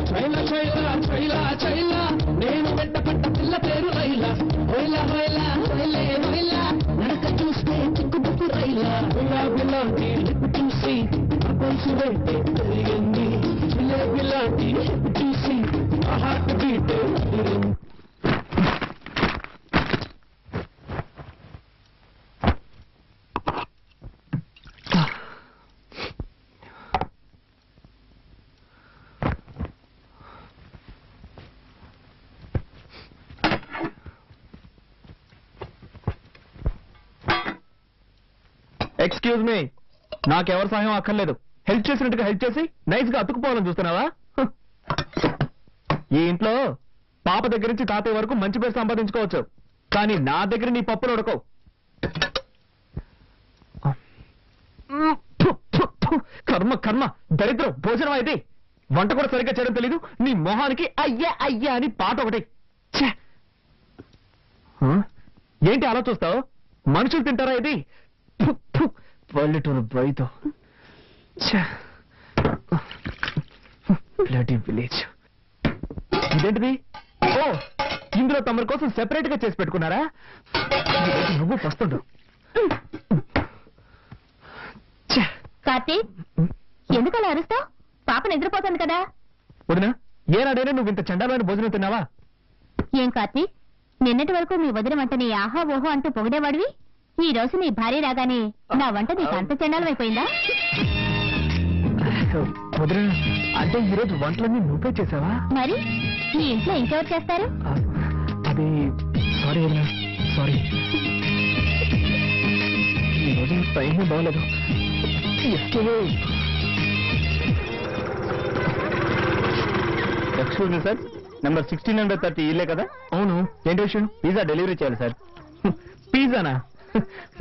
చైలా చైలా చైలా చైలా నేను వెంట పట్ట పిల్ల పేరు రైలా హైలా హైలా హైలే హైలా నడక చూస్తే చిక్కుబుక్కు రైలా గులాబీలాంటి లిప్ చూసి పల్సు వెంటే పెరిగింది జిలేబీలాంటి హిప్ చూసి హార్ట్ బీట్ పెరిగింది. ఎక్స్క్యూజ్ మీ, నాకెవరి సహాయం అక్కర్లేదు. హెల్ప్ చేసినట్టుగా హెల్ప్ చేసి నైస్ గా అతుకుపోవాలని చూస్తున్నావా? ఈ ఇంట్లో పాప దగ్గర నుంచి తాతయ్య వరకు మంచి పేరు సంపాదించుకోవచ్చు, కానీ నా దగ్గర నీ పప్పులు ఉడకవు. కర్మ కర్మ దరిద్రం. భోజనం అయితే వంట కూడా సరిగ్గా చేయడం తెలీదు. నీ మొహానికి అయ్యా అయ్యా అని పాట ఒకటి. ఏంటి అలా చూస్తావు? మనుషులు తింటారా ఇది? పల్లెటూరు బ్రైతో విలేజ్. ఇదేంటిది? ఓ, ఇందులో తమరి కోసం సెపరేట్ గా చేసి పెట్టుకున్నారా? నువ్వు వస్తుండు. కార్తీక్, ఎందుకు అలా అరుస్తావు? పాప నిద్రపోతుంది కదా. వదినా, ఏనాడైనా నువ్వు ఇంత చండాలమైన భోజనం తిన్నావా? ఏం కార్తీక్, నిన్నటి వరకు మీ వదిన వంటని ఆహా ఓహో అంటూ పొగిడేవాడివి. ఈ రోజు నీ భార్య రాగానే నా వంట నీకు అంత చండాలమైపోయిందా? వదినా, అంటే ఈరోజు వంటలన్నీ నువ్వే చేసావా? మరి ఈ ఇంట్లో ఇంకెవరు చేస్తారు? అది సారీ వదినా, సారీ. ఈరోజు టైం బాగలేదు. ఎక్స్క్యూజ్ మీ సార్, నెంబర్ 1630 ఇల్లే కదా? అవును, ఏంటి విషయం? పిజ్జా డెలివరీ చేయాలి సార్. పిజ్జానా?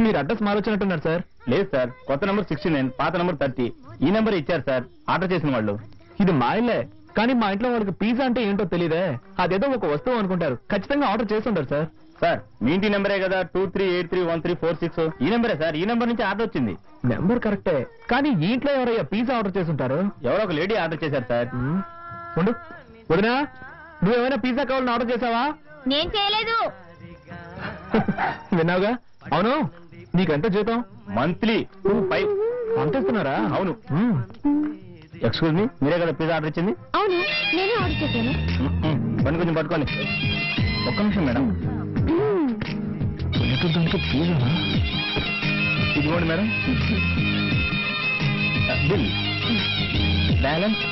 మీరు అడ్రస్ మారొచ్చినట్టున్నారు సార్. లేదు సార్, కొత్త నెంబర్ 69, పాత నెంబర్ 30. ఈ నెంబర్ ఇచ్చారు సార్ ఆర్డర్ చేసిన వాళ్ళు. ఇది మా ఇల్లే, కానీ మా ఇంట్లో వాళ్ళకి పిజ్జా అంటే ఏంటో తెలియదే. అదేదో ఒక వస్తువు అనుకుంటారు. ఖచ్చితంగా ఆర్డర్ చేస్తుంటారు సార్. సార్, మీ ఇంటి నెంబరే కదా 23831346. ఈ నెంబరే సార్, ఈ నెంబర్ నుంచి ఆర్డర్ వచ్చింది. నెంబర్ కరెక్టే, కానీ ఈ ఇంట్లో ఎవరయ్యా పిజ్జా ఆర్డర్ చేస్తుంటారు? ఎవరో ఒక లేడీ ఆర్డర్ చేశారు సార్. ఉండు వదినా, నువ్వేమైనా పిజ్జా కావాలని ఆర్డర్ చేసావా? నేను చేయలేదు. విన్నావుగా? అవును, నీకెంత జీతం? మంత్లీ 25. అంతేస్తున్నారా? అవును. ఎక్స్క్యూజ్ మీ, మీరే కదా పిజ్జా ఆర్డర్ ఇచ్చింది? అవును, నేనే ఆర్డర్ చేశాను. బండి కొంచెం పట్టుకోండి. ఒక్క నిమిషం మేడం. పిజ్జానా? ఇదిగోండి madam bill. Balance.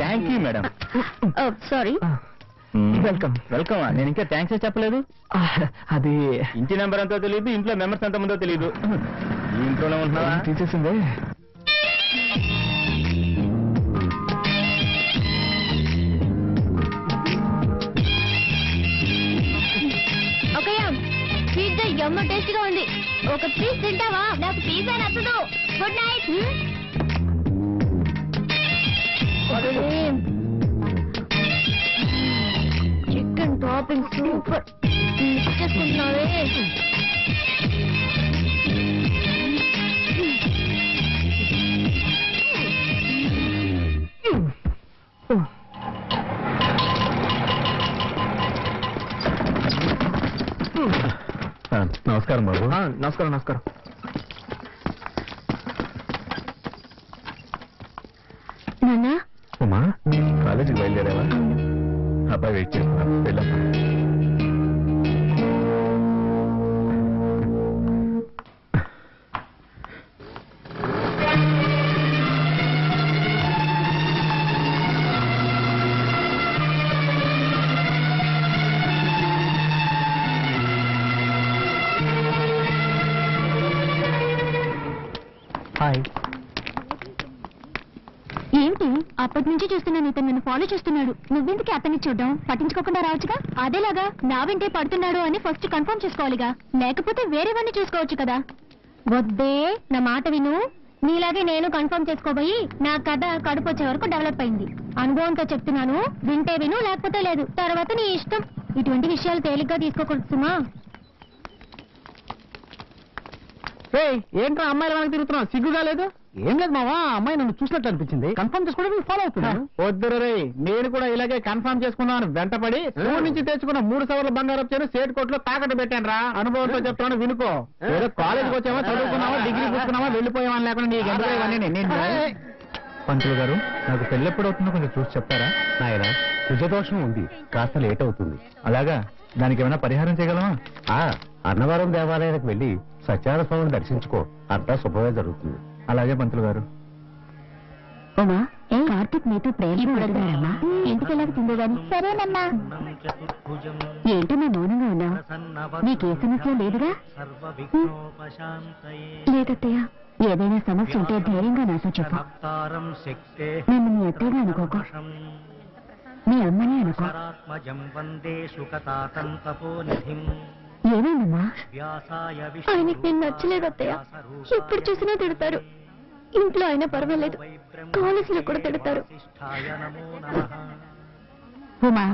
Thank you madam. Sorry. Welcome. Welcome. నేను ఇంకా థ్యాంక్స్ చెప్పలేదు. అది ఇంటి నెంబర్ ఎంతో తెలియదు, ఇంట్లో మెంబర్స్ ఎంత మందో తెలియదు. ఈ ఇంట్లోనే ఉంటున్నావా? తీసేసిందే. పిజ్జా ఎమ్మ టేస్టీగా ఉంది. ఒక పీస్ తింటావా? నాకు పిజ్జా నచ్చదు. Good night. Chicken topping super. చేసుకుంటున్నావే. నమస్కారం బాబు. నమస్కారం నమస్కారం. నాన్నా, ఉమా, కాలేజీకి బయలుదేరావా? అబ్బాయి వెయిట్ చేస్తున్నా, వెళ్ళమ్మా. హాయ్. ఏంటి అప్పటి నుంచి చూస్తున్నాను, ఇతను నన్ను ఫాలో చేస్తున్నాడు. నువ్వెందుకు అతన్ని చూడడం? పట్టించుకోకుండా రావచ్చుగా. అదేలాగా నా వెంటే పడుతున్నాడు అని ఫస్ట్ కన్ఫర్మ్ చేసుకోవాలిగా, లేకపోతే వేరే వాడిని చూసుకోవచ్చు కదా. వద్దే, నా మాట విను. నీలాగే నేను కన్ఫర్మ్ చేసుకోబోయి నా కథ కడుపు వచ్చే వరకు డెవలప్ అయింది. అనుభవంతో చెప్తున్నాను, వింటే విను, లేకపోతే లేదు. తర్వాత నీ ఇష్టం. ఇటువంటి విషయాలు తేలిగ్గా తీసుకోకూడదు సుమా. ఏంట్రా అమ్మాయిల వాళ్ళకి తిరుగుతున్నావు? సిగ్గుగా లేదు? ఏం లేదు మావా, అమ్మాయి నన్ను చూసినట్టు అనిపించింది, కన్ఫర్మ్ చేసుకోవడానికి ఫాలో అవుతున్నాను. వద్దురు రే, నేను కూడా ఇలాగే కన్ఫర్మ్ చేసుకున్నాను. వెంటపడి ఊరు నుంచి తెచ్చుకున్న 3 సవర్ల బంగారం చేను సేట్ కోట్లో తాకట్టు పెట్టాను రా. అనుభవంతో చెప్తాను వినుకో. ఏదో కాలేజీకి వచ్చావా, చదువుకున్నావా, డిగ్రీ పుచ్చుకున్నావా, వెళ్ళిపోయావా లేకుండా నీకు ఎందుకు ఇవన్నీ. పంతులు గారు, నాకు పెళ్ళెప్పుడు అవుతుందో కొంచెం చూసి చెప్తారా? నాయన, కుజదోషం ఉంది, కాస్త లేట్ అవుతుంది. అలాగా? దానికి ఏమైనా పరిహారం చేయగలమా? అన్నవరం దేవాలయానికి వెళ్ళి సత్యనారాయణ స్వామిని దర్శించుకో, అంతా శుభమే జరుగుతుంది. అలాగే పంతులు గారు. ఉమా, కార్తీక్ మీతో ప్రేమ ఇంటికి వెళ్ళక తిందో గాని. సరేనమ్మా. ఏంటమ్మా మౌనంగా ఉన్నావు? నీకే సమస్య లేదుగా? లేదత్తయ్య. ఏదైనా సమస్య ఉంటే ధైర్యంగా నాతో చెప్పు. నేను నీ అత్తయ్యగా అనుకోకు, నీ అమ్మని అనుకో. ఏమైందమ్మా? ఆయనకి నేను నచ్చలేదు అత్తయ్య. ఎప్పుడు చూసినా తిడతారు. ఇంట్లో అయినా పర్వాలేదు, కాలేజీలో కూడా తిడతారు. ఉమా,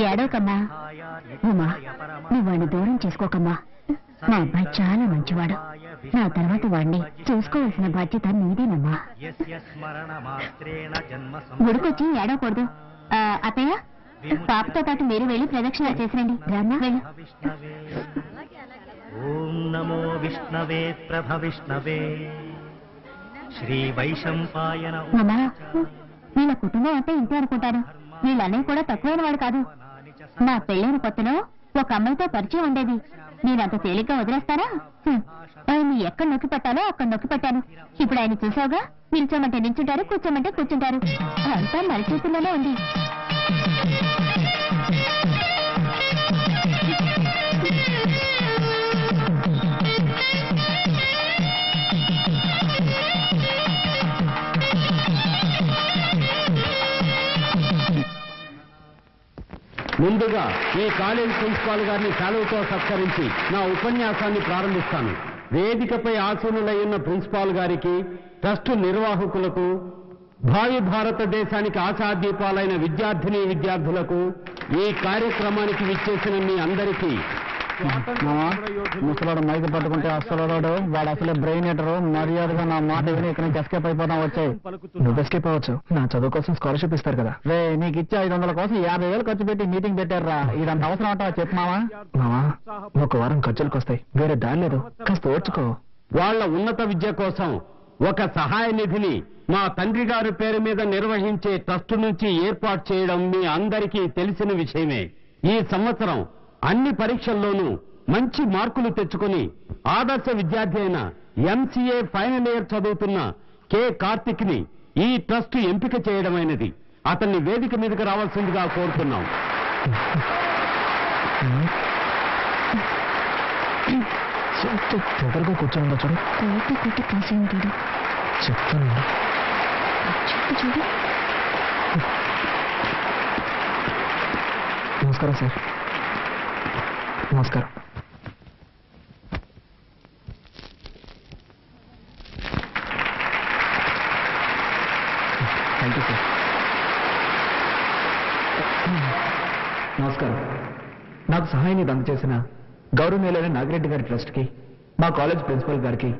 ఏడవకమ్మా. ఉమా, నువ్వు వాడిని దూరం చేసుకోకమ్మా. మా అబ్బాయి చాలా మంచివాడు. నా తర్వాత వాడిని చూసుకోవాల్సిన బాధ్యత నీదేనమ్మా. గుడికొచ్చి ఏడవకూడదు. అత్తయ్య, పాపతో పాటు మీరు వెళ్ళి ప్రదక్షిణ చేసిరండి. రామ్మా, వెళ్ళు. ఓం నమో విష్ణవే ప్రభ విష్ణవే శ్రీ వైశంపాయన. అమ్మా, వీళ్ళ కుటుంబం అంటే ఇంతే అనుకుంటాను. వీళ్ళ అన్నయ్య కూడా తక్కువైన వాడు కాదు. నా పెళ్ళైన కొత్తలో ఒక అమ్మాయితో పరిచయం ఉండేది. నేనంత తేలిగ్గా వదిలేస్తారా? ఆయన్ని ఎక్కడ నొక్కి పెట్టాలో అక్కడ నొక్కి పెట్టాను. ఇప్పుడు ఆయన చూసావుగా, నిల్చోమంటే నిల్చుంటారు, కూర్చోమంటే కూర్చుంటారు. అంతా మన చేతుల్లోనే ఉంది. ముందుగా ఈ కాలేజ్ ప్రిన్సిపాల్ గారిని సెలవుతో సత్కరించి నా ఉపన్యాసాన్ని ప్రారంభిస్తాను. వేదికపై ఆసీనులై ఉన్న ప్రిన్సిపాల్ గారికి, ట్రస్టు నిర్వాహకులకు, భావి భారతదేశానికి ఆశాదీపాలైన విద్యార్థులకు, ఈ కార్యక్రమానికి విచ్చేసిన మీ అందరికీ ముసలాడు మైకి పట్టుకుంటే అస్సలు వాడు అసలే బ్రెయిన్ ఎటరు. మర్యాదగా నా మాట విని ఇక్కడ నుంచి ఎస్కేప్ అయిపోతాం. వచ్చాయి. నువ్వు ఎస్కేప్ అవ్వచ్చు, నా చదువు కోసం స్కాలర్షిప్ ఇస్తారు కదా. రే, నీకు ఇచ్చే 500 కోసం 50,000 ఖర్చు పెట్టి మీటింగ్ పెట్టారా? ఇదంత అవసరం అంటావా? చెప్పు మావా. మావా, ఒక వారం ఖర్చులకు వస్తాయి, వేరే దారి లేదు, కాస్త ఓర్చుకో. వాళ్ల ఉన్నత విద్య కోసం ఒక సహాయ నిధిని మా తండ్రి గారి పేరు మీద నిర్వహించే ట్రస్టు నుంచి ఏర్పాటు చేయడం మీ అందరికీ తెలిసిన విషయమే. ఈ సంవత్సరం అన్ని పరీక్షల్లోనూ మంచి మార్కులు తెచ్చుకుని ఆదర్శ విద్యార్థి అయిన MCA ఫైనల్ ఇయర్ చదువుతున్న K. కార్తిక్ ని ఈ ట్రస్ట్ ఎంపిక చేయడమైనది. అతన్ని వేదిక మీదకి రావాల్సిందిగా కోరుతున్నాం. తొందరగా కూర్చోండి. చూడు, చెప్తాను. చూడు. నమస్కారం సార్. నమస్కారం. Thank you sir. నమస్కారం. నాకు సహాయాన్ని అందజేసిన గౌరవనీయులైన నాగిరెడ్డి గారి ట్రస్ట్కి, మా కాలేజ్ ప్రిన్సిపల్ గారికి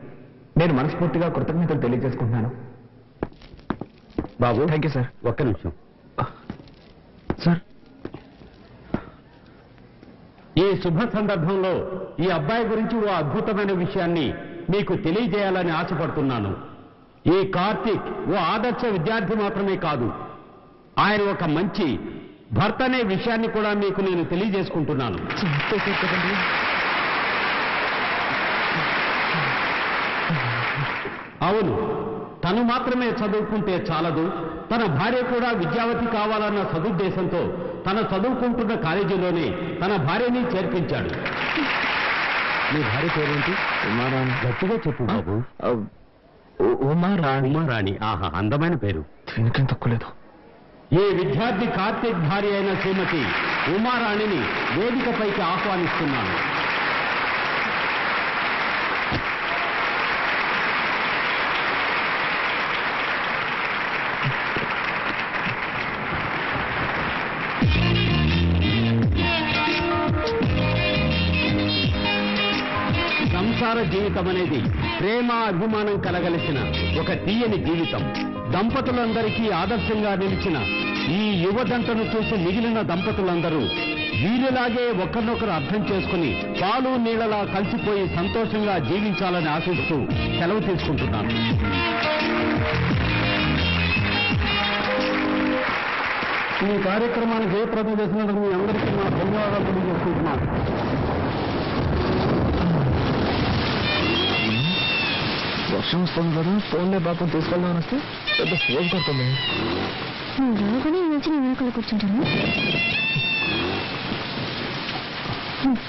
నేను మనస్ఫూర్తిగా కృతజ్ఞతలు తెలియజేసుకుంటున్నాను. బాబు, థ్యాంక్ యూ సార్. ఒక్క నిమిషం సార్. ఈ శుభ సందర్భంలో ఈ అబ్బాయి గురించి ఓ అద్భుతమైన విషయాన్ని మీకు తెలియజేయాలని ఆశపడుతున్నాను. ఈ కార్తీక్ ఓ ఆదర్శ విద్యార్థి మాత్రమే కాదు, ఆయన ఒక మంచి భర్త అనే విషయాన్ని కూడా మీకు నేను తెలియజేసుకుంటున్నాను. అవును, తను మాత్రమే చదువుకుంటే చాలదు, తన భార్య కూడా విద్యావతి కావాలన్న సదుద్దేశంతో తన చదువుకుంటున్న కాలేజీలోనే తన భార్యని చేర్పించాడు. మీ భార్య పేరేంటి? ఉమారాణి. గట్టిగా చెప్పు బాబు. ఉమారాణి. ఉమారాణి. ఆహా, అందమైన పేరు. దీనికేం తక్కువలేదు. ఈ విద్యార్థి కార్తీక్ భార్య అయిన శ్రీమతి ఉమారాణిని వేదికపైకి ఆహ్వానిస్తున్నాను. సంసార జీవితం అనేది ప్రేమ అభిమానం కలగలిసిన ఒక తీయని జీవితం. దంపతులందరికీ ఆదర్శంగా నిలిచిన ఈ యువదంటను చూసి మిగిలిన దంపతులందరూ వీరిలాగే ఒకరినొకరు అర్థం చేసుకుని పాలు నీళ్లలా కలిసిపోయి సంతోషంగా జీవించాలని ఆశిస్తూ సెలవు తీసుకుంటున్నాను. ఈ కార్యక్రమాన్ని జయప్రదం చేసినందుకు మీ అందరికీ నా ధన్యవాదాలు తెలియజేసుకుంటున్నాను. వర్షం వస్తుంది కదా, ఫోన్లే బాబు తీసుకెళ్దామని వస్తే పెద్ద ఫోన్ కొడుతుంది. రాగానే నుంచి నేను అక్కడ కూర్చుంటాను.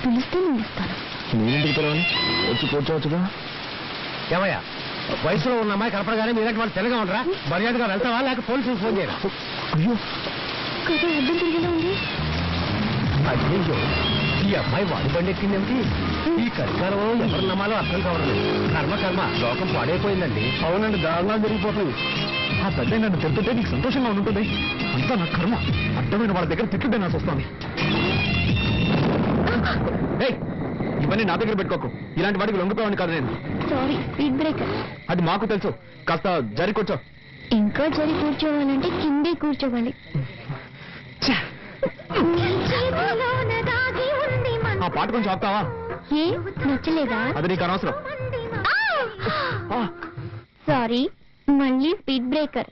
పిలిస్తే నేను వస్తాను. నేనేంటికి పిలవాలి? వచ్చి కూర్చోవచ్చుగా. ఏమయ్యా, వయసులో ఉన్న అమ్మాయి కనపడగానే మీరంటే వాళ్ళు తెల్లగా ఉండరా? మర్యాదగా వెళ్తావా లేక పోలీసులకు ఫోన్ చేయరా? అయ్యో కదా అర్థం తిరిగేలా ఉంది. అయ్యో, ఈ అమ్మాయి వాడి బండి ఎక్కిందేమిటి? ఈ కరికాలం ఎవరు నమ్మాలో అర్థం కావడం. కర్మ లోకం పాడైపోయిందండి. అవునండి, దారుణాలు జరిగిపోతుంది. ఆ పెద్ద నన్ను తిరుగుతుంటే నీకు సంతోషంగా ఉంటుంది. అంతా నా కర్మ. అడ్డమైన వాళ్ళ దగ్గర తిట్టుంటే నాకు వస్తుంది. ఇవన్నీ నా దగ్గర పెట్టుకోకు. ఇలాంటి వాడికి లొంగిపోయావని కాదు నేను. Sorry, speed breaker. అది మాకు తెలుసు. కాస్త జరి కూర్చో. ఇంకా జరి కూర్చోవాలంటే కిందే కూర్చోవాలి. ఆ పాట కొంచెం ఆపుతావా? ఏ నచ్చలేదా? అది నీకు అనవసరం. సారీ, మళ్ళీ స్పీడ్ బ్రేకర్.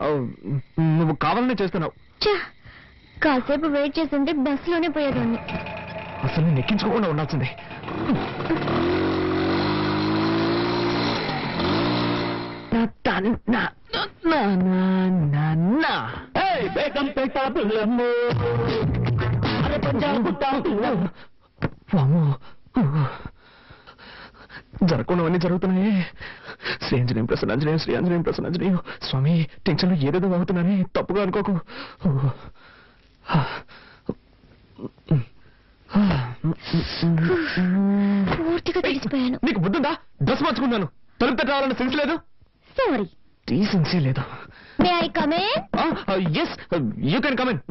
నువ్వు కావాలనే చేస్తున్నావు. కాసేపు వెయిట్ చేస్తుంటే బస్ లోనే పోయేదాన్ని. అసలు నేను ఎక్కించుకోకుండా ఉండాల్సిందే. జరగకుండావన్నీ జరుగుతున్నాయి. శ్రీ ఆంజనేయం ప్రసన్నాంజనేయం, శ్రీ ఆంజనేయం ప్రసన్నాంజనేయం. స్వామి, టెన్షన్లో ఏదేదో అవుతున్నానే, తప్పుగా అనుకోకు. పూర్తిగా తెలిసిపోయాను. నీకు బుద్ధుందా? డ్రెస్ మార్చుకున్నాను. తలుపు తట్టాలన్న సెన్స్ లేదు. సారీ, డీసెన్సీ లేదు. May I come in? Yes, you can come in.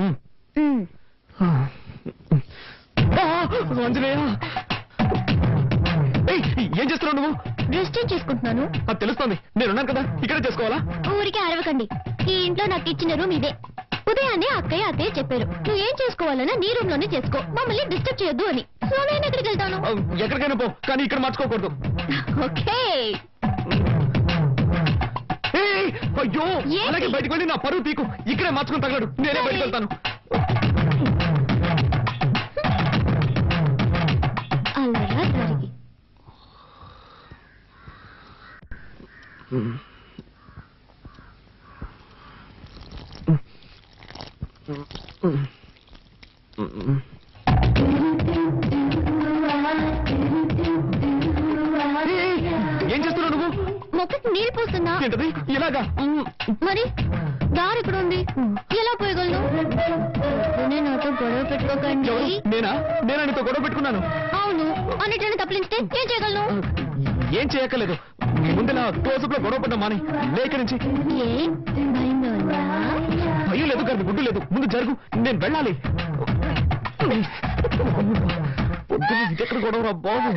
Anjaneya, ఏం చేస్తున్నావు నువ్వు? డ్రెస్ చేంజ్ చేసుకుంటున్నాను. అది తెలుస్తోంది. నేనున్నాను కదా, ఇక్కడే చేసుకోవాలా? ఊరికే అరవకండి. ఈ ఇంట్లో నాకు ఇచ్చిన రూమ్ ఇదే. ఉదయాన్నే అత్తయ్య చెప్పారు, నువ్వు ఏం చేసుకోవాలన్నా నీ రూమ్ లోనే చేసుకో, మమ్మల్ని డిస్టర్బ్ చేయొద్దు అని. సో నేను ఎక్కడికి వెళ్తాను? ఎక్కడికైనా పో, కానీ ఇక్కడ మార్చుకోకూడదు. ఓకే. అయ్యో, అలాగే బయటకు వెళ్ళి నా పరువు తీకు. ఇక్కడే మార్చుకుని తగలడు. నేనే బయటకు వెళ్తాను. అలా జరిగి ఏం చేస్తున్నావు నువ్వు? మొక్కకి నీళ్ళు పోస్తున్నా. ఏంటది ఇలాగా? మరి దారి ఇక్కడ ఉంది, ఎలా పోయగలను? నాతో గొడవ పెట్టుకోకండి. నేనా నీతో గొడవ పెట్టుకున్నాను? అవును, అన్నిటిని తప్పించితే ఏం చేయగలను? ఏం చేయక్కర్లేదు. ముందు నా క్లోజప్ లో గొడవ పడ్డా మాని. లేక నుంచి ఏ భయంగా ఉందా? భయం లేదు కానీ గుడ్డు లేదు. ముందు జరుగు, నేను వెళ్ళాలి. పొద్దున్న ఇదెక్కడ గొడవరా బాబు.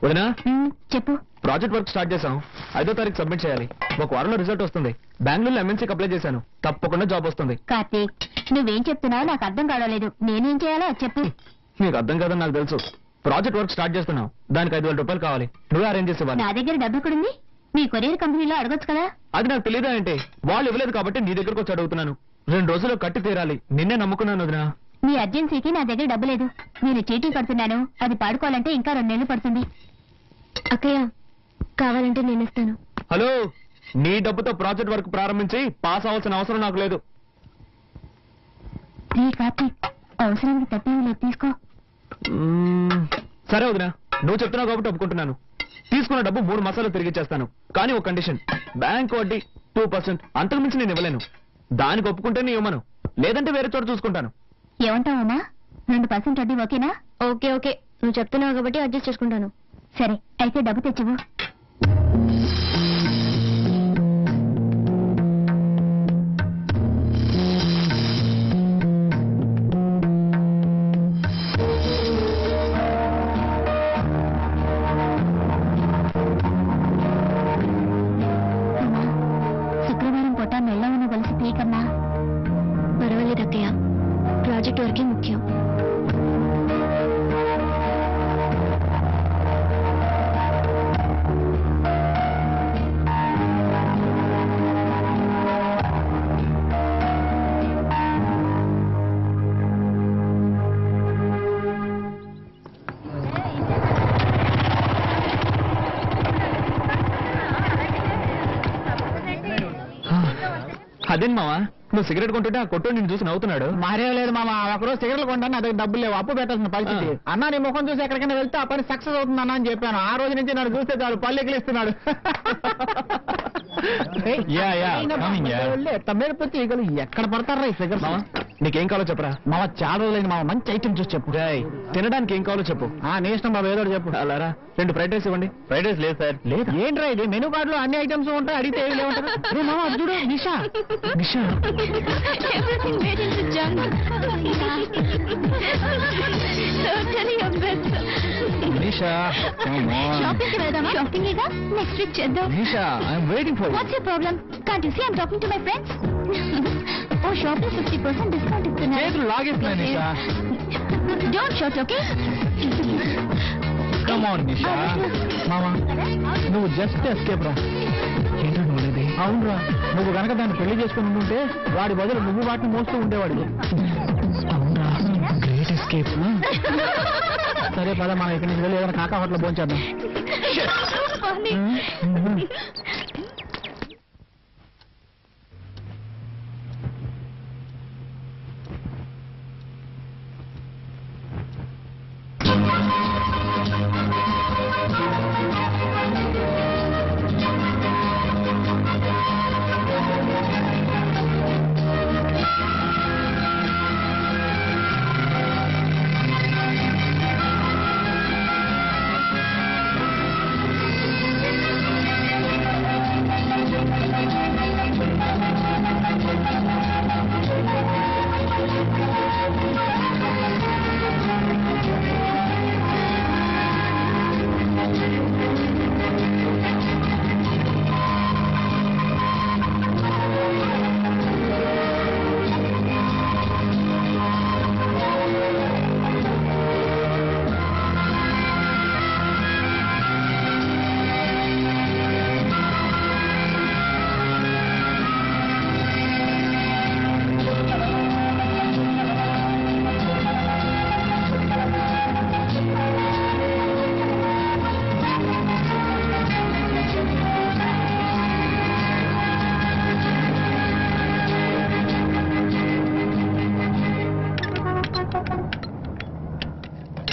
వదినా, చెప్పు. ప్రాజెక్ట్ వర్క్ స్టార్ట్ చేశాం. 5వ తారీఖు సబ్మిట్ చేయాలి. ఒక వారంలో రిజల్ట్ వస్తుంది. బెంగళూరులో ఎంఎన్సీకి అప్లై చేశాను. తప్పకుండా జాబ్ వస్తుంది. కార్తీక్, నువ్వేం చెప్తున్నావు నాకు అర్థం కావలేదు. నేనేం చేయాలో చెప్పు. నీకు అర్థం కాదని నాకు తెలుసు. ప్రాజెక్ట్ వర్క్ స్టార్ట్ చేస్తున్నావు. దానికి 5,000 రూపాయలు కావాలి. నువ్వే అరేంజ్ చేసేవాళ్ళు. నా దగ్గర డబ్బు ఎక్కడుంది? నీ కొరియర్ కంపెనీలో అడగొచ్చు కదా. అది నాకు తెలియదా అంటే? వాళ్ళు ఇవ్వలేదు కాబట్టి నీ దగ్గరకు వచ్చి అడుగుతున్నాను. 2 రోజుల్లో కట్టి తీరాలి. నిన్నే నమ్ముకున్నాను వదినా. నీ అర్జెన్సీకి నా దగ్గర డబ్బు లేదు. నేను చీటీ కడుతున్నాను. అది పాడుకోవాలంటే ఇంకా 2 నెలలు పడుతుంది. అక్కయ్య, కావాలంటే నేను ఇస్తాను. హలో, నీ డబ్బుతో ప్రాజెక్ట్ వర్క్ ప్రారంభించి పాస్ అవ్వాల్సిన అవసరం నాకు లేదు. కార్తీక్, అవసరానికి తప్పేమి లేదు, తీసుకో. సరే వదినా, నువ్వు చెప్తున్నావు కాబట్టి ఒప్పుకుంటున్నాను. తీసుకున్న డబ్బు 3 మాసాలు తిరిగి ఇచ్చేస్తాను. కానీ ఒక కండిషన్, బ్యాంక్ వడ్డీ 2%. అంతకు మించి నేను ఇవ్వలేను. దానికి ఒప్పుకుంటే నీ ఇవ్వను, లేదంటే వేరే చోట చూసుకుంటాను. ఏమంటావమ్మా? 2% వడ్డీ ఓకేనా? ఓకే ఓకే, నువ్వు చెప్తున్నావు కాబట్టి అడ్జస్ట్ చేసుకుంటాను. సరే, అయితే డబ్బు తెచ్చివు. అదేం మావా నువ్వు సిగరెట్ కొంటుంటే ఆ కొట్టు నిన్ను చూసి నవ్వుతున్నాడు. మారే లేదు మామ, ఒకరోజు సిగరెట్లు కొంటాను అదే డబ్బులు లేవు, అప్పు పెట్టాల్సిన పరిస్థితి. అన్నా నీ ముఖం చూసి ఎక్కడికైనా వెళ్తే ఆ పని సక్సెస్ అవుతుంది అన్న అని చెప్పాను. ఆ రోజు నుంచి నన్ను చూస్తే చాలు పళ్ళు ఎగిలిస్తున్నాడు. తమ్మేడిపోతే ఈగలు ఎక్కడ పడతారా ఈ ఫిగర్? నీకేం కావాలో చెప్పరా మామ, చాలా రోజులైంది మామ, మంచి ఐటమ్ చూసి చెప్పు. తినడానికి ఏం కావాలో చెప్పు. నీ ఇష్టం బాబు, ఏదో చెప్పు. అలారా 2 ఫ్రైడ్ రైస్ ఇవ్వండి. ఫ్రైడ్ రైస్ లేదు సార్. లేదు ఏంట్రా ఇది, మెనూ కార్డు లో అన్ని ఐటమ్స్ ఉంటాయి, అడిగితే ఏమి లేవుంటారు. మామ అది చూడు, నిషా నిషా Everything made into junk. Totally your best. Nisha Shopping కి వెళ్దామా? Shopping ఏగా, next week చేద్దాం. Nisha I'm waiting for you. What's your problem? Can't you see I'm talking to my friends? Oh, shopping 50% discount ఇస్తున్నారు. చేతులు లాగేస్తున్నాయి Nisha. Don't shout, okay? Come on Nisha. మామా నువ్వు just escape రా. ఏంటో నువ్వు అవునరా, నువ్వు గనక దాన్ని పెళ్లి చేసుకుని ఉంటే వాడి బదులు నువ్వు వాటిని మోస్తూ ఉండేవాడు. అవునరా, గ్రేట్ ఎస్కేప్. సరే పద మనం ఇక్కడి నుంచి వెళ్ళి ఏదైనా కాకా హోటల్ భోంచేద్దాం.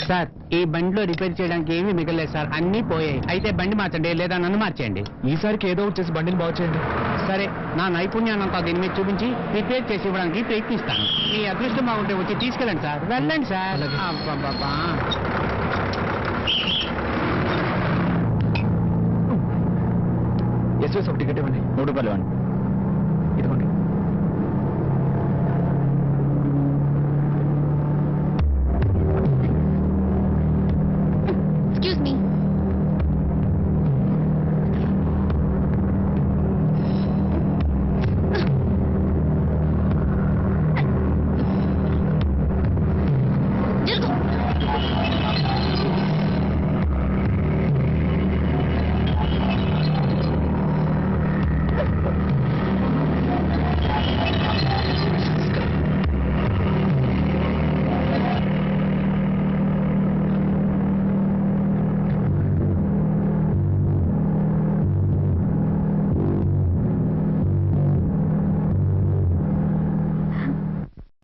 సార్ ఈ బండిలో రిపేర్ చేయడానికి ఏమీ మిగలేదు సార్, అన్నీ పోయాయి. అయితే బండి మార్చండి లేదా నన్ను మార్చేయండి. ఈసారికి ఏదో వచ్చేసి బండిని బాగు చేయండి. సరే, నా నైపుణ్యాన్నంతా దీని మీద చూపించి రిపేర్ చేసి ఇవ్వడానికి ప్రయత్నిస్తాను. మీ అదృష్టం బాగుంటే వచ్చి తీసుకెళ్ళండి సార్. వెళ్ళండి సార్. అబ్బబ్బబ్బా. ఎస్ఎస్ ఒక టికెట్ ఇవ్వండి. 3 రూపాయలు ఇవ్వండి. ఇదిగోండి.